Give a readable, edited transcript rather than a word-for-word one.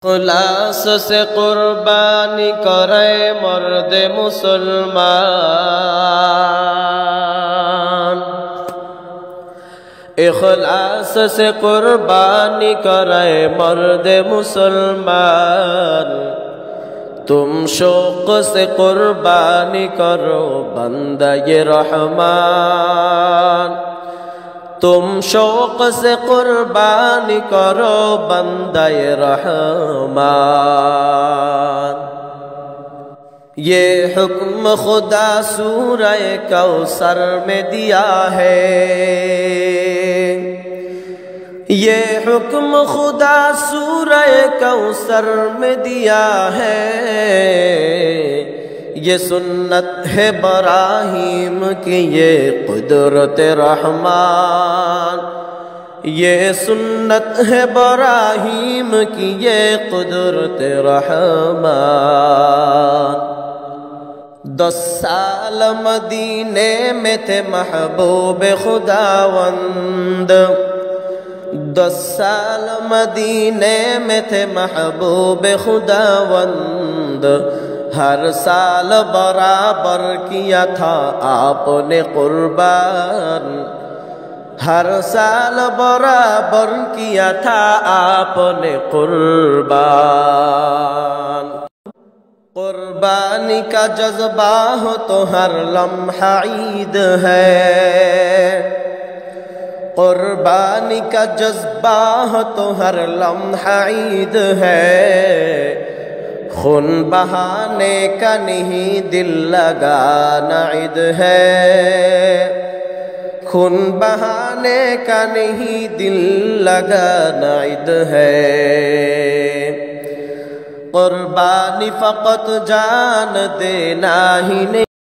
اخلاص سے قربانی کرے مرد مسلمان، اخلاص سے قربانی کرے مرد مسلمان، تم شوق سے قربانی کرو بندہ رحمان، تم شوق سے قربانی کرو بندہ رحمان۔ یہ حکم خدا سورہ کوثر میں دیا ہے، یہ حکم خدا سورہ کوثر میں دیا ہے، یہ سنت ہے ابراہیم کی یہ قدرت رحمان، یہ سنت ہے ابراہیم کی یہ قدرت رحمان۔ 10 سال مدینے میں تھے محبوب خداوند، 10 سال مدینے میں تھے محبوب خداوند، ہر سال برابر کیا تھا آپ نے قربان، ہر سال برابر کیا تھا آپ نے قربان۔ قربانی کا جذبہ ہو تو ہر لمحہ عید ہے، قربانی کا جذبہ ہو تو ہر لمحہ عید ہے، خون بہانے کا نہیں دل لگانا عید ہے، خون بہانے کا نہیں دل لگانا عید ہے۔ قربانی فقط جان دینا ہی نہیں